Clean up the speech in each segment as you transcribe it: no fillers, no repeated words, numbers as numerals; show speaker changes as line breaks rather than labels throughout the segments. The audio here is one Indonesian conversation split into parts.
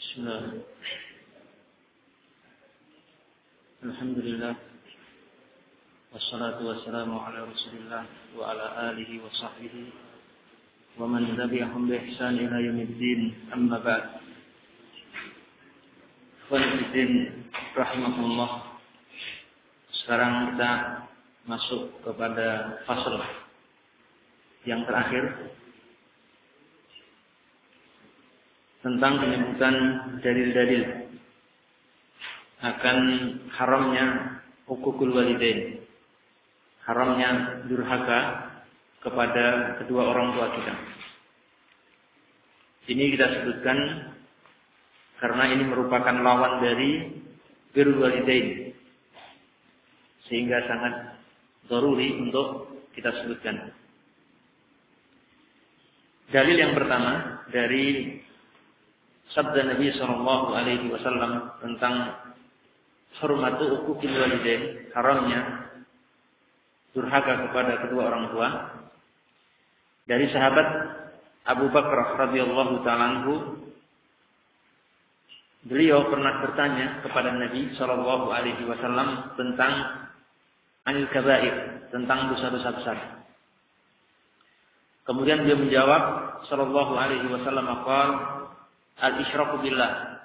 Bismillah. Alhamdulillah. Wassalatu wassalamu ala Rasulillah wa ala alihi wa sahbihi wa man tabi'ahum bi ihsan ila yaumiddin. Amma ba'd. Ikhwanifiddin rahimakumullah. Sekarang kita masuk kepada fasal yang terakhir tentang penyebutan dalil-dalil akan haramnya hukukul walidain, haramnya durhaka kepada kedua orang tua kita. Ini kita sebutkan karena ini merupakan lawan dari birrul walidain, sehingga sangat daruri untuk kita sebutkan. Dalil yang pertama dari sabda Nabi Sallallahu Alaihi Wasallam tentang hurmatu uquqil walidain, haramnya durhaka kepada kedua orang tua, dari sahabat Abu Bakar radhiyallahu ta'ala anhu. Beliau pernah bertanya kepada Nabi Sallallahu Alaihi Wasallam tentang anil kabair, tentang dosa-dosa besar. Kemudian dia menjawab Sallallahu Alaihi Wasallam qala al-isyraku billah,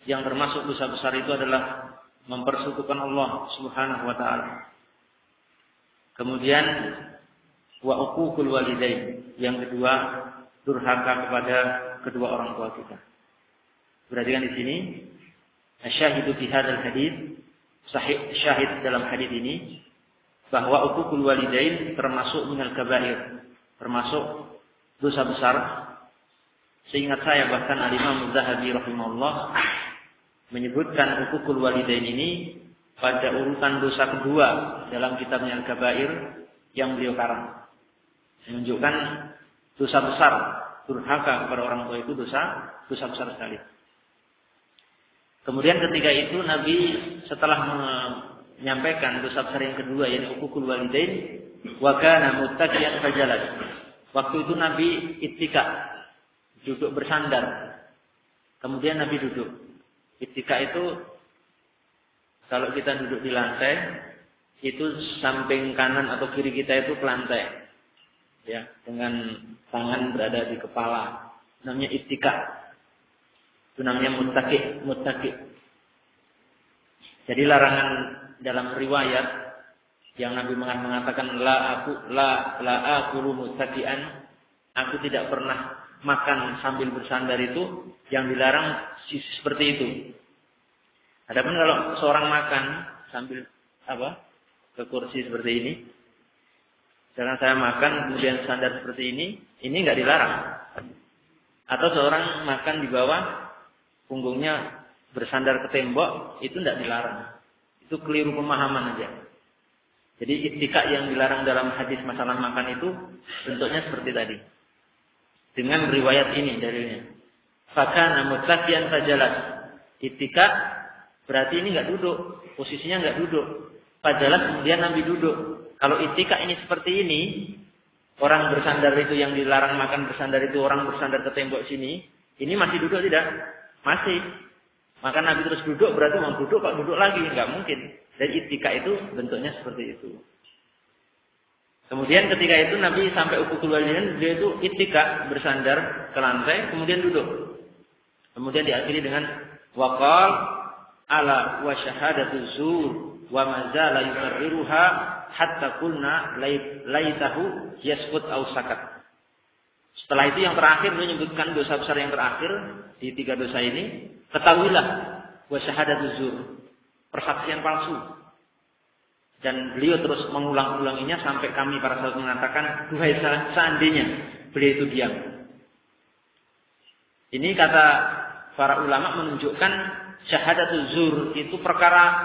yang termasuk dosa besar itu adalah mempersekutukan Allah Subhanahu wa taala. Kemudian wa uququl walidain, yang kedua durhaka kepada kedua orang tua kita. Berarti kan di sini asyahidu fi hadzal hadits, syahid dalam hadis ini bahwa uququl walidain termasuk minal kabair, termasuk dosa besar. Seingat saya bahkan Al-Imam Az-Zahabi rahimahullah menyebutkan hukukul walidain ini pada urutan dosa kedua dalam kitabnya Al-Kabair yang beliau karang. Menunjukkan dosa besar, durhaka kepada orang tua itu dosa besar sekali. Kemudian ketika itu Nabi setelah menyampaikan dosa besar yang kedua, yaitu hukukul walidain, wa kana muttaqiyan fajalas. Waktu itu Nabi ittika, duduk bersandar. Kemudian Nabi duduk. Ittika itu kalau kita duduk di lantai, itu samping kanan atau kiri kita itu ke lantai, ya, dengan tangan berada di kepala. Namanya ittika. Itu namanya muttaqi. Jadi larangan dalam riwayat yang Nabi mengatakan la aqulu muttaqian, aku tidak pernah makan sambil bersandar, itu yang dilarang seperti itu. Adapun kalau seorang makan sambil ke kursi seperti ini, jangan saya makan kemudian sandar seperti ini nggak dilarang. Atau seorang makan di bawah punggungnya bersandar ke tembok, itu nggak dilarang. Itu keliru pemahaman aja. Jadi ittika yang dilarang dalam hadis masalah makan itu bentuknya seperti tadi. Dengan riwayat ini dalilnya. Fakana muttaqiyan fajalas. Ittika berarti ini enggak duduk, posisinya enggak duduk. Fajalas kemudian Nabi duduk. Kalau ittika ini seperti ini, orang bersandar itu yang dilarang makan bersandar itu, orang bersandar ke tembok sini, ini masih duduk tidak? Masih. Maka Nabi terus duduk, berarti mau duduk kok duduk lagi, enggak mungkin. Dan ittika itu bentuknya seperti itu. Kemudian ketika itu Nabi sampai hukukul walidain, dia itu ittika, bersandar ke lantai, kemudian duduk. Kemudian diakhiri dengan waqal ala wa syahadatu zur wa ma zala yukarriruha hatta qulna laitahu yaskut au sakat. Setelah itu yang terakhir beliau menyebutkan dosa besar yang terakhir di tiga dosa ini, ketahuilah wa syahadatu zur, persaksian palsu. Dan beliau terus mengulang-ulanginya sampai kami para sahabat mengatakan, duhai seandainya beliau itu diam. Ini kata para ulama menunjukkan syahadatul zur itu perkara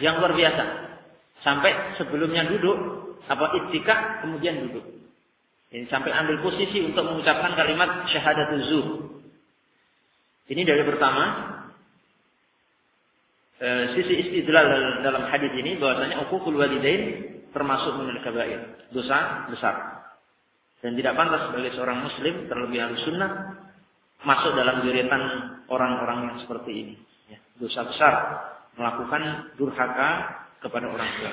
yang luar biasa. Sampai sebelumnya duduk, ittika, kemudian duduk. Ini sampai ambil posisi untuk mengucapkan kalimat syahadatul zur. Ini dari pertama. Sisi istidlal dalam hadis ini bahwasanya uququl walidain termasuk minal kabair, dosa besar. Dan tidak pantas bagi seorang muslim, terlebih ahlu sunnah, masuk dalam deretan orang-orang yang seperti ini. Ya, dosa besar melakukan durhaka kepada orang tua.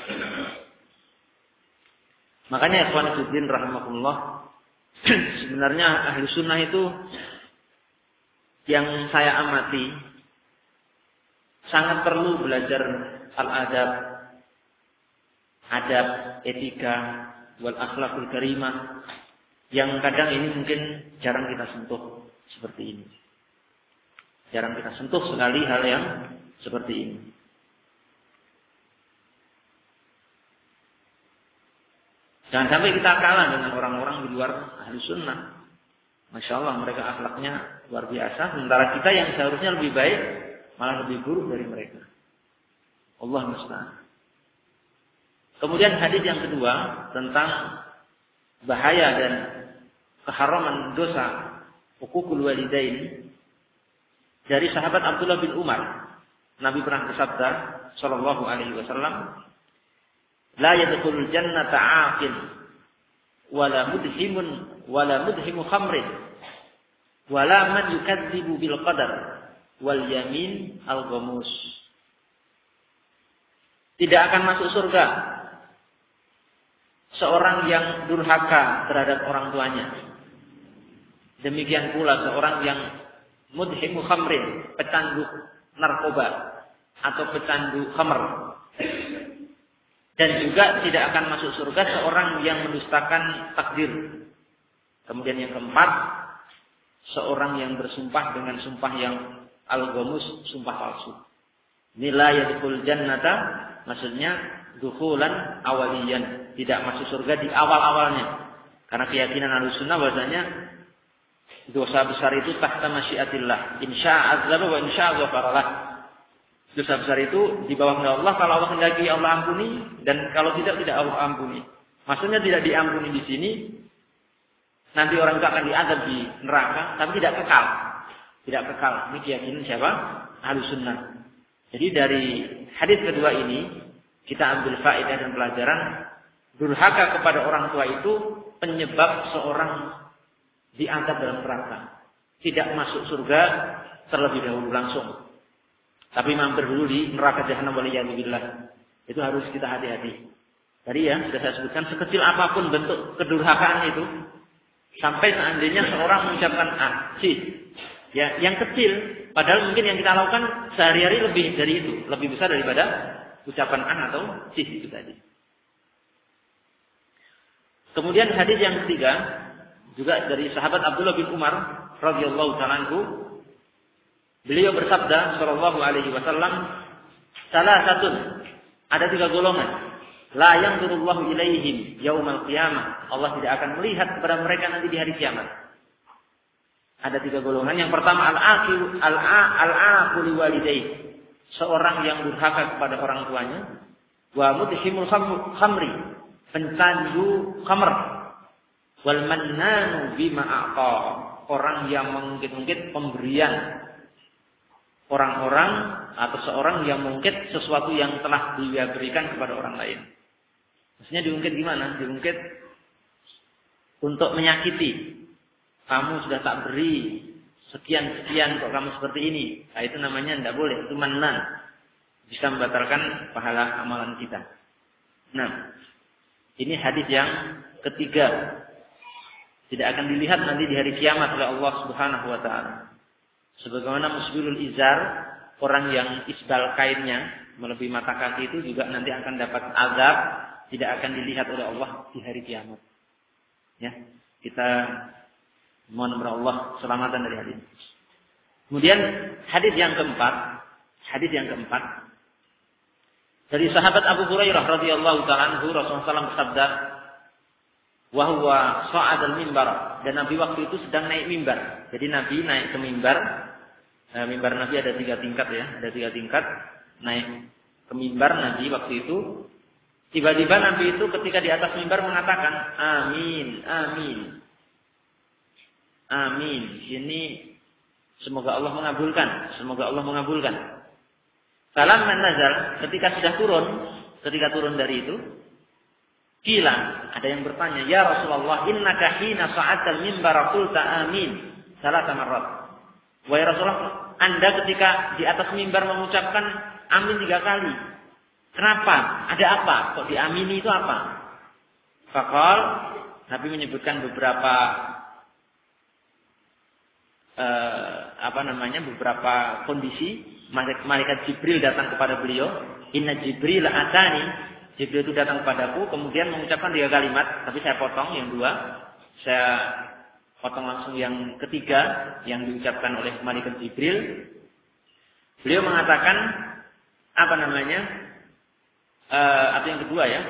Makanya ikhwan fillah rahimakumullah, sebenarnya ahli sunnah itu yang saya amati sangat perlu belajar al-adab, adab, etika, wal akhlakul karimah, yang kadang ini mungkin jarang kita sentuh seperti ini. Jarang kita sentuh sekali hal yang seperti ini. Jangan sampai kita kalah dengan orang-orang di luar ahli sunnah. Masya Allah, mereka akhlaknya luar biasa. Sementara kita yang seharusnya lebih baik, malah lebih buruk dari mereka. Allah musta'an. Kemudian hadis yang kedua tentang bahaya dan keharaman dosa uququl walidain, dari sahabat Abdullah bin Umar. Nabi pernah bersabda sallallahu alaihi wasallam, la yadkhulul jannata 'aqil wala mudhimu khamrin wala man yukadzibu bil qadar wal yamin al ghamus. Tidak akan masuk surga seorang yang durhaka terhadap orang tuanya. Demikian pula seorang yang mudhimu khamrin, pecandu narkoba atau pecandu khamr. Dan juga tidak akan masuk surga seorang yang mendustakan takdir. Kemudian yang keempat, seorang yang bersumpah dengan sumpah yang al-ghamus, sumpah palsu. Nila yadkhul jannata, maksudnya dukhulan awaliyan, tidak masuk surga di awal-awalnya. Karena keyakinan Ahlussunnah bahwasanya dosa besar itu tahta masyiatillah. Insya'a azaba wa insya'a ghafaralah. Dosa besar itu di bawah kehendak Allah. Kalau Allah hendaki Allah ampuni, dan kalau tidak Allah ampuni. Maksudnya tidak diampuni di sini, nanti orang itu akan diazab di neraka, tapi tidak kekal. Tidak kekal. Ini keyakinan siapa? Ahlussunnah. Jadi dari hadis kedua ini kita ambil faedah dan pelajaran, durhaka kepada orang tua itu penyebab seorang diazab dalam neraka. Tidak masuk surga terlebih dahulu langsung, tapi mampir dulu di neraka jahanam waliyadzubillah. Itu harus kita hati-hati. Tadi ya sudah saya sebutkan, sekecil apapun bentuk kedurhakaan itu, sampai seandainya seorang mengucapkan ya yang kecil, padahal mungkin yang kita lakukan sehari-hari lebih dari itu, lebih besar daripada ucapan atau itu tadi. Kemudian hadis yang ketiga juga dari sahabat Abdullah bin Umar radhiyallahu ta'ala anhu. Beliau bersabda sallallahu alaihi wasallam, salasatun, ada 3 golongan, la yanzurullahu ilaihim yaumal qiyamah, Allah tidak akan melihat kepada mereka nanti di hari kiamat. Ada 3 golongan. Yang pertama al-aqu liwalidayhi, seorang yang durhaka kepada orang tuanya, wa mudhimul khamri, pencandu khamr, wal mannanu bima a'ta, orang yang mengungkit-ungkit pemberian orang-orang atau seorang yang mengungkit sesuatu yang telah dia berikan kepada orang lain. Maksudnya diungkit gimana? Diungkit untuk menyakiti. Kamu sudah tak beri sekian-sekian kok kamu seperti ini. Nah, itu namanya tidak boleh. Itu mannan. Bisa membatalkan pahala amalan kita. Nah, ini hadis yang ketiga. Tidak akan dilihat nanti di hari kiamat oleh Allah Subhanahu wa taala. Sebagaimana musbilul izar, orang yang isbal kainnya melebihi mata kaki itu juga nanti akan dapat azab, tidak akan dilihat oleh Allah di hari kiamat. Ya, kita mohon kepada Allah selamatan dari hadis. Kemudian hadis yang keempat dari sahabat Abu Hurairah radhiyallahu ta'ala anhu, Rasulullah SAW bersabda, wa huwa sa'adal mimbar, dan Nabi waktu itu sedang naik mimbar. Jadi Nabi naik ke mimbar. Mimbar Nabi ada 3 tingkat ya, ada 3 tingkat. Naik ke mimbar Nabi waktu itu. Tiba-tiba Nabi itu ketika di atas mimbar mengatakan, amin, amin, amin. Ini semoga Allah mengabulkan, semoga Allah mengabulkan. Falamma nazal, ketika turun dari itu, kila, ada yang bertanya, ya Rasulullah, innaka hina sa'atal mimbar qulta amin salasa marrat. Wahai Rasulullah, Anda ketika di atas mimbar mengucapkan amin 3 kali. Kenapa? Ada apa? Kok diamini itu apa? Faqal, Nabi menyebutkan beberapa beberapa kondisi. Malaikat Jibril datang kepada beliau. Inna Jibril atani. Jibril itu datang kepadaku, kemudian mengucapkan 3 kalimat, tapi saya potong yang 2. Saya potong langsung yang ketiga yang diucapkan oleh malaikat Jibril. Beliau mengatakan atau yang kedua ya,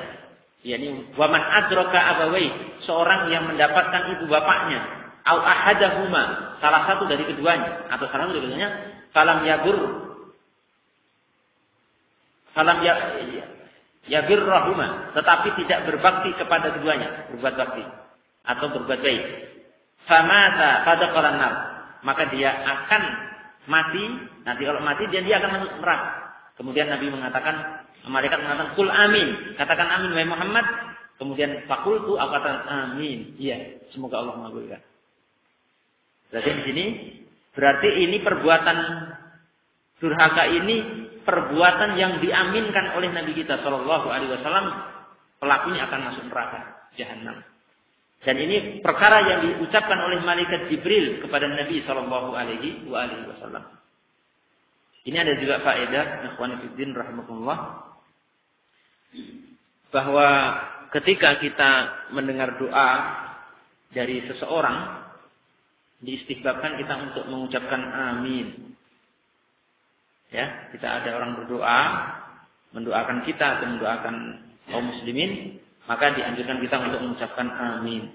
yakni waman adraka abawai, seorang yang mendapatkan ibu bapaknya, au ahadahuma, salah satu dari keduanya atau salah satu dari keduanya, falam yagirrahuma, tetapi tidak berbakti kepada keduanya, berbuat bakti atau berbuat baik. Famata fadakhalan nar, maka dia akan mati. Nanti kalau mati dia akan masuk neraka. Kemudian Nabi mengatakan, malaikat mengatakan kul amin, katakan amin wahai Muhammad. Kemudian fakultu, aku katakan amin, iya, semoga Allah mengabulkan. Berarti di sini ini perbuatan durhaka ini perbuatan yang diaminkan oleh Nabi kita Shallallahu Alaihi Wasallam, pelakunya akan masuk neraka jahanam. Dan ini perkara yang diucapkan oleh malaikat Jibril kepada Nabi Shallallahu Alaihi Wasallam. Ini ada juga faedah, ikhwan fillah rahimakumullah, bahwa ketika kita mendengar doa dari seseorang, diistihbabkan kita untuk mengucapkan amin. Ya, kita ada orang berdoa, mendoakan kita atau mendoakan kaum muslimin, maka dianjurkan kita untuk mengucapkan amin.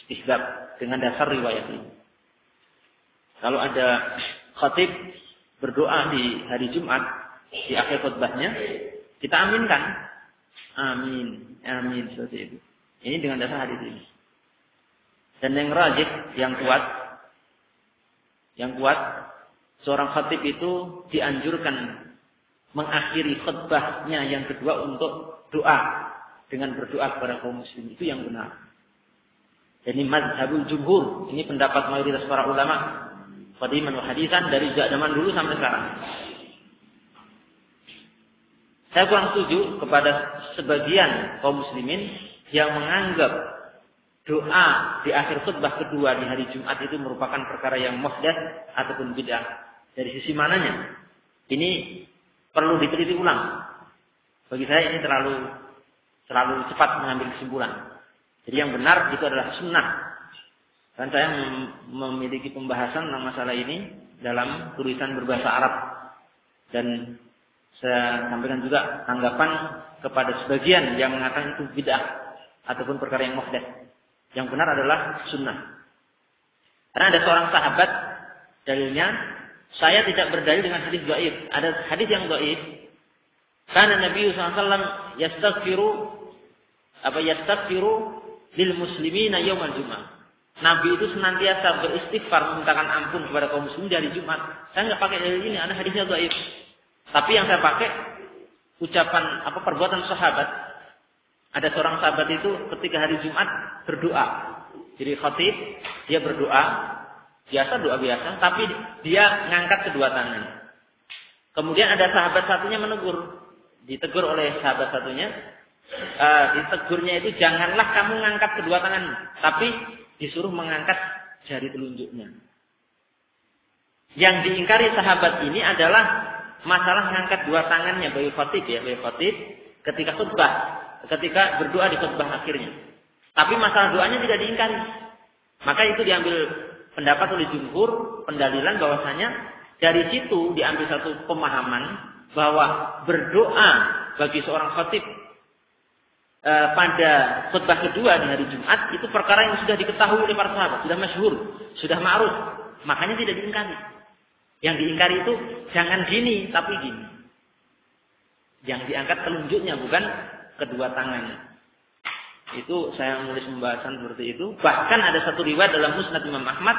Istihbab dengan dasar riwayat ini. Kalau ada khatib berdoa di hari Jumat, di akhir khutbahnya, kita aminkan. Amin, amin, seperti itu. Ini dengan dasar hadis ini. Dan yang rajih, yang kuat, seorang khatib itu dianjurkan mengakhiri khutbahnya yang kedua untuk doa. Dengan berdoa kepada kaum muslim, itu yang benar. Ini mazhabul jumhur, ini pendapat mayoritas para ulama qadiman wa hadisan dari zaman dulu sampai sekarang. Saya kurang setuju kepada sebagian kaum muslimin yang menganggap doa di akhir khutbah kedua di hari Jumat itu merupakan perkara yang muhdats ataupun bid'ah. Dari sisi mananya? Ini perlu diteliti ulang. Bagi saya ini terlalu cepat mengambil kesimpulan. Jadi yang benar itu adalah sunnah. Dan saya memiliki pembahasan tentang masalah ini dalam tulisan berbahasa Arab. Dan saya sampaikan juga tanggapan kepada sebagian yang mengatakan itu bid'ah ataupun perkara yang muhdats. Yang benar adalah sunnah. Karena ada seorang sahabat, dalilnya, saya tidak berdalil dengan hadis dhaif. Ada hadis yang dhaif. Karena Nabi SAW yastaghfiru lil muslimina yaumal Jumat. Nabi itu senantiasa beristighfar memintakan ampun kepada kaum muslimin di hari Jumat. Saya nggak pakai dalil ini, ada hadisnya dhaif. Tapi yang saya pakai ucapan perbuatan sahabat. Ada seorang sahabat itu ketika hari Jumat berdoa. Jadi khatib dia berdoa, doa biasa, tapi dia ngangkat kedua tangan. Kemudian ada sahabat satunya menegur. Ditegur oleh sahabat satunya, ditegurnya itu janganlah kamu ngangkat kedua tangan, tapi disuruh mengangkat jari telunjuknya. Yang diingkari sahabat ini adalah masalah mengangkat dua tangannya bagi khatib ketika khutbah, ketika berdoa di khutbah akhirnya. Tapi masalah doanya tidak diingkari. Maka itu diambil pendapat oleh jumhur, pendalilan bahwasanya dari situ diambil satu pemahaman bahwa berdoa bagi seorang khatib pada khutbah kedua di hari Jumat itu perkara yang sudah diketahui oleh para sahabat, sudah masyhur, sudah ma'ruf, makanya tidak diingkari. Yang diingkari itu jangan gini, tapi gini. Yang diangkat telunjuknya bukan kedua tangan. Itu saya menulis pembahasan seperti itu. Bahkan ada satu riwayat dalam Musnad Imam Ahmad,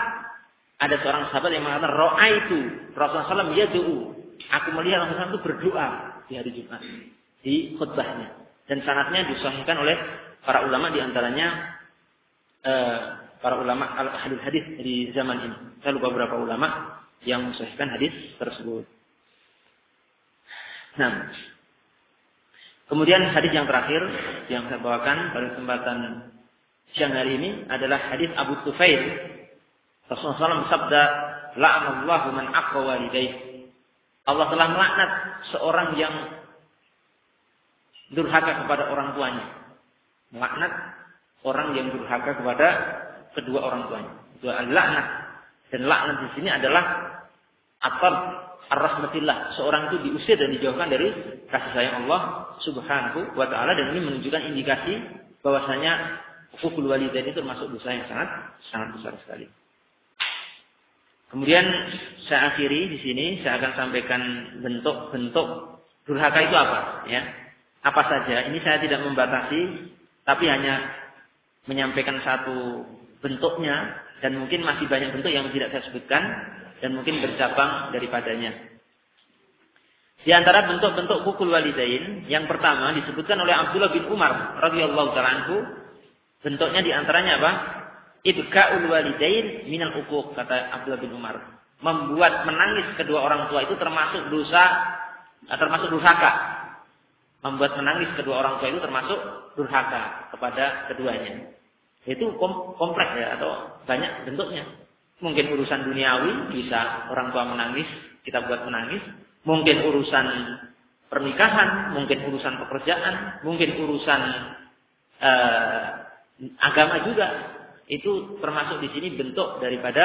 ada seorang sahabat yang mengatakan ra'aitu Rasulullah SAW yad'u. Aku melihat Rasulullah SAW itu berdoa di hari Jumat di khutbahnya. Dan sanadnya disahihkan oleh para ulama, di antaranya para ulama al-hadis di zaman ini. Saya lupa berapa ulama yang mensahihkan hadis tersebut. Nah, kemudian hadis yang terakhir yang saya bawakan pada kesempatan siang hari ini adalah hadis Abu Tufail. Rasulullah SAW bersabda, "La'anallahu man aqwa walidayhi." Allah telah melaknat seorang yang durhaka kepada orang tuanya. Melaknat orang yang durhaka kepada kedua orang tuanya. Itu al-laknat. Dan laknat di sini adalah atar ar-rahmatillah. Seorang itu diusir dan dijauhkan dari kasih sayang Allah Subhanahu wa taala, dan ini menunjukkan indikasi bahwasanya hukukul walidain itu termasuk dosa yang sangat besar sekali. Kemudian saya akhiri di sini, saya akan sampaikan bentuk-bentuk durhaka itu apa, ya. Apa saja? Ini saya tidak membatasi, tapi hanya menyampaikan satu bentuknya, dan mungkin masih banyak bentuk yang tidak saya sebutkan dan mungkin bercabang daripadanya. Di antara bentuk-bentuk hukukul walidain, yang pertama disebutkan oleh Abdullah bin Umar radhiyallahu ta'ala anhu, bentuknya di antaranya apa? Ibka'ul walidain minal uquq, kata Abdullah bin Umar. Membuat menangis kedua orang tua itu termasuk dosa, termasuk durhaka. Membuat menangis kedua orang tua itu termasuk durhaka kepada keduanya. Itu kompleks ya, atau banyak bentuknya. Mungkin urusan duniawi, bisa orang tua menangis, kita buat menangis. Mungkin urusan pernikahan, mungkin urusan pekerjaan, mungkin urusan agama juga. Itu termasuk di sini bentuk daripada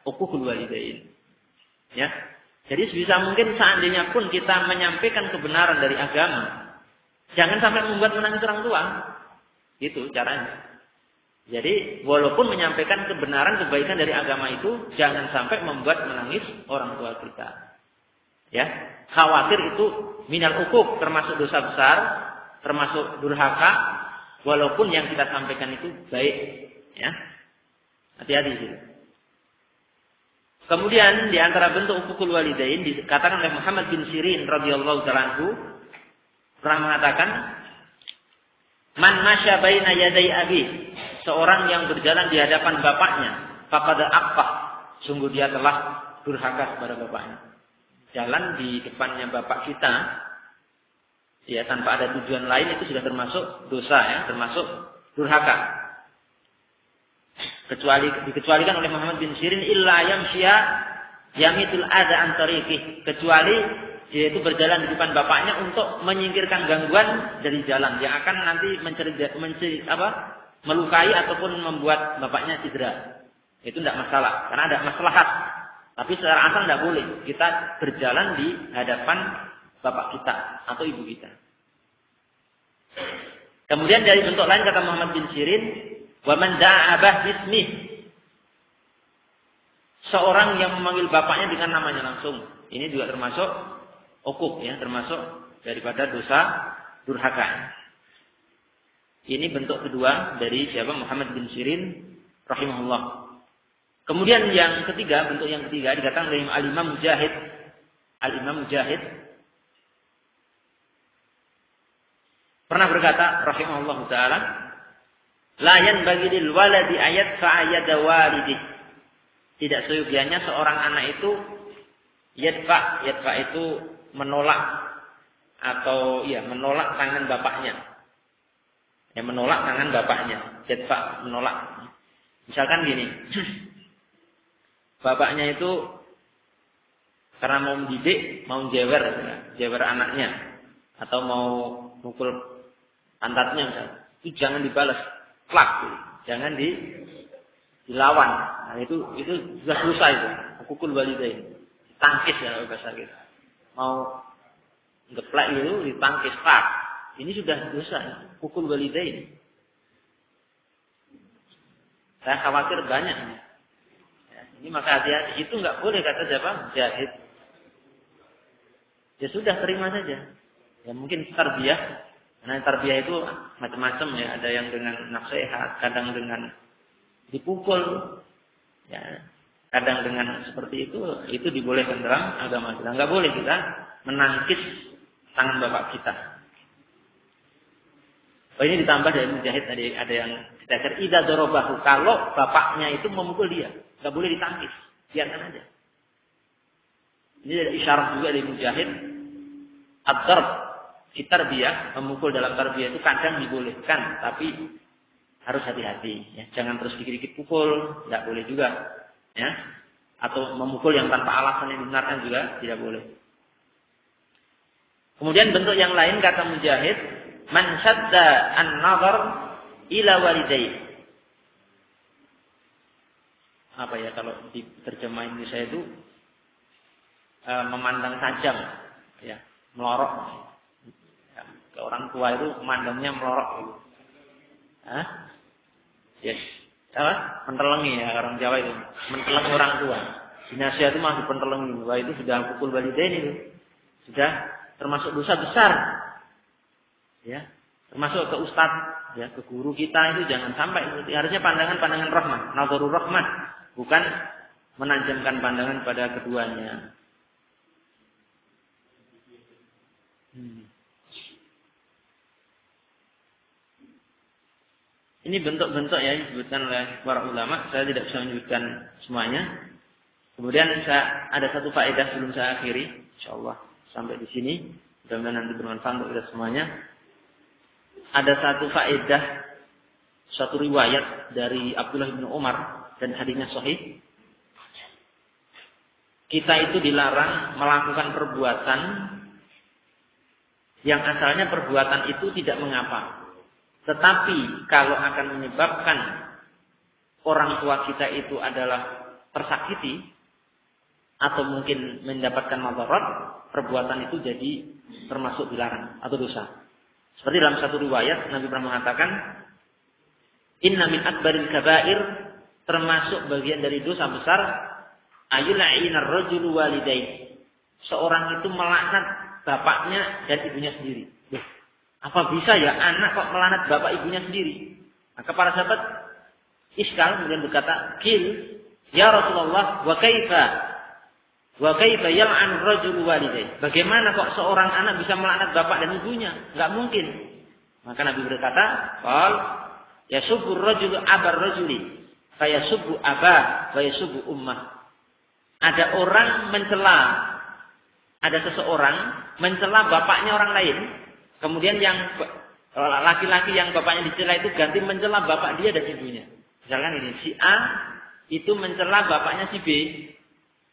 hukukul walidain. Ya. Jadi sebisa mungkin seandainya pun kita menyampaikan kebenaran dari agama, jangan sampai membuat menangis orang tua. Itu caranya. Jadi walaupun menyampaikan kebenaran kebaikan dari agama itu, jangan sampai membuat menangis orang tua kita. Ya, khawatir itu minal hukuk, termasuk dosa besar, termasuk durhaka, walaupun yang kita sampaikan itu baik. Ya, hati-hati sih. Kemudian di antara bentuk hukukul walidain dikatakan oleh Muhammad bin Sirin radhiyallahu ta'ala anhu pernah mengatakan, "Man masya baina yaday abi," seorang yang berjalan di hadapan bapaknya, faqad aqqa, sungguh dia telah durhaka kepada bapaknya. Jalan di depannya bapak kita, ya tanpa ada tujuan lain, itu sudah termasuk dosa, ya, termasuk durhaka. Dikecualikan oleh Muhammad bin Sirin, illa yamsya yamitul ada antariqih, kecuali dia itu berjalan di depan bapaknya untuk menyingkirkan gangguan dari jalan yang akan nanti melukai ataupun membuat bapaknya cedera. Itu tidak masalah, karena ada maslahat. Tapi secara asal tidak boleh kita berjalan di hadapan bapak kita atau ibu kita. Kemudian dari bentuk lain kata Muhammad bin Sirin, wa man da'abah bismih, seorang yang memanggil bapaknya dengan namanya langsung. Ini juga termasuk uquq, ya, termasuk daripada dosa durhaka. Ini bentuk kedua dari siapa? Muhammad bin Sirin rahimahullah. Kemudian yang ketiga, bentuk yang ketiga dikatakan oleh Al-Imam Mujahid. Al-Imam Mujahid pernah berkata rahimahullah taala, la yanbaghi lil waladi ayat fa'ayada walidih. Tidak seyogianya seorang anak itu yadfa itu menolak atau ya menolak tangan bapaknya. Ya, menolak tangan bapaknya. Yadfa, menolak. Misalkan gini. Bapaknya itu karena mau mendidik, mau jewer anaknya, atau mau mukul pantatnya misalnya, itu jangan dibalas, plak, jangan dilawan. Nah, itu sudah dosa itu, hukukul walidain, tangkis ya bahasa kita. Mau ngeplak itu ditangkis, plak. Ini sudah dosa, hukukul walidain. Saya khawatir banyak. Ini maka hati-hati, itu nggak boleh kata siapa? Mujahid. Ya sudah, terima saja. Ya mungkin tarbiyah. Karena tarbiyah itu macam-macam ya. Ada yang dengan nasihat, kadang dengan dipukul, ya, kadang dengan seperti itu dibolehkan dalam agama kita. Nggak boleh kita menangkis tangan bapak kita. Oh, ini ditambah dari Mujahid tadi ada yang dikatakan idza darabahu, kalau bapaknya itu memukul dia. Nggak boleh ditangkis, biarkan aja. Ini ada isyarat juga dari Mujahid. Ad-darb fi tarbiyah, memukul dalam tarbiyah itu kadang dibolehkan, tapi harus hati-hati. Ya. Jangan terus dikit-dikit pukul, tidak boleh juga. Ya. Atau memukul yang tanpa alasan yang dibenarkan juga tidak boleh. Kemudian bentuk yang lain kata Mujahid, man shadda an-nazar ila walidayhi. Apa ya kalau di terjemah Indonesia itu memandang tajam, ya, melorok. Ya, ke orang tua itu memandangnya melorok gitu. Hah? Yes. Apa? Mentelengi ya orang Jawa itu. Mentelengi orang tua. Dinasihat itu masih pentelengi. Wah itu sudah pukul walidain itu. Sudah termasuk dosa besar. Ya. Termasuk ke ustadz, ya, ke guru kita itu jangan sampai. Harusnya pandangan rahmat, nazarul rahmat, bukan menajamkan pandangan pada keduanya. Ini bentuk-bentuk ya disebutkan oleh para ulama. Saya tidak bisa menyebutkan semuanya. Kemudian ada satu faedah sebelum saya akhiri. InsyaAllah sampai di sini. Mudah-mudahan nanti bermanfaat untuk kita semuanya. Ada satu faedah, satu riwayat dari Abdullah bin Umar dan hadisnya sahih. Kita itu dilarang melakukan perbuatan yang asalnya perbuatan itu tidak mengapa. Tetapi kalau akan menyebabkan orang tua kita itu adalah tersakiti atau mungkin mendapatkan madarat, perbuatan itu jadi termasuk dilarang atau dosa. Seperti dalam satu riwayat Nabi pernah mengatakan, inna min akbaril kabair, termasuk bagian dari dosa besar, ayul'ina ar-rajulu walidayhi. Seorang itu melaknat bapaknya dan ibunya sendiri. Apa bisa ya anak kok melaknat bapak ibunya sendiri? Maka para sahabat iskal kemudian berkata, "Qil ya Rasulullah, wa kaifa yal'an rajulu walidayhi?" Bagaimana kok seorang anak bisa melaknat bapak dan ibunya? Enggak mungkin. Maka Nabi berkata, "Qal yasubbu ar-rajulu abar rajuli, fa yasubbu abah wa yasubbu ummah." Ada orang ada seseorang mencela bapaknya orang lain. Kemudian yang laki-laki yang bapaknya dicela itu ganti mencela bapak dia dan ibunya. Misalkan ini, si A itu mencela bapaknya si B.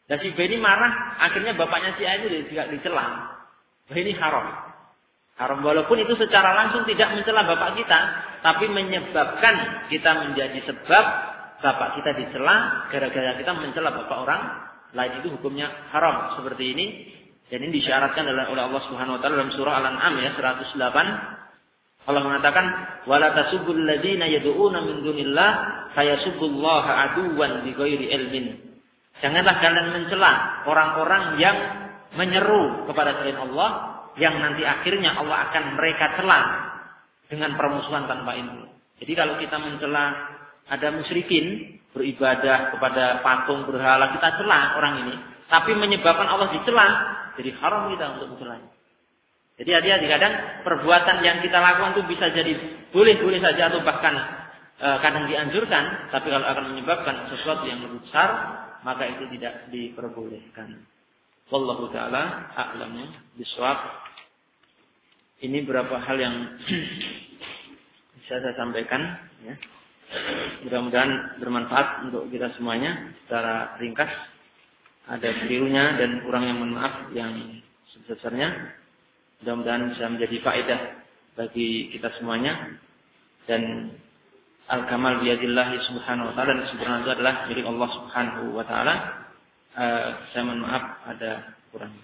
Dan si B ini marah, akhirnya bapaknya si A itu juga dicela. Wah, ini haram. Haram walaupun itu secara langsung tidak mencela bapak kita, tapi menyebabkan kita menjadi sebab bapak kita dicela gara-gara kita mencela bapak orang lain, itu hukumnya haram seperti ini. Dan ini disyaratkan oleh Allah Subhanahu wa taala dalam surah Al-An'am ya 108. Allah mengatakan, "Wala tasubbul ladzina yad'una min dunillah fayasubbullaha aduwan bighairi ilmin." Janganlah kalian mencela orang-orang yang menyeru kepada selain Allah yang nanti akhirnya Allah akan mereka cela dengan permusuhan tanpa ilmu. Jadi kalau kita mencela ada musyrikin beribadah kepada patung berhala, kita cela orang ini, tapi menyebabkan Allah dicela, jadi haram kita untuk mencelanya. Jadi hati-hati, kadang perbuatan yang kita lakukan itu bisa jadi boleh-boleh saja atau bahkan kadang dianjurkan, tapi kalau akan menyebabkan sesuatu yang lebih besar, maka itu tidak diperbolehkan. Wallahu taala a'lamu bishawab. Ini beberapa hal yang bisa saya sampaikan ya. Mudah-mudahan bermanfaat untuk kita semuanya secara ringkas. Ada kelirunya dan kurang yang mohon maaf yang sebesarnya. Mudah-mudahan bisa menjadi faedah bagi kita semuanya. Dan al-kamal biyadillahi subhanahu wa ta'ala, dan sempurna itu adalah milik Allah subhanahu wa ta'ala. Saya mohon maaf ada kurang.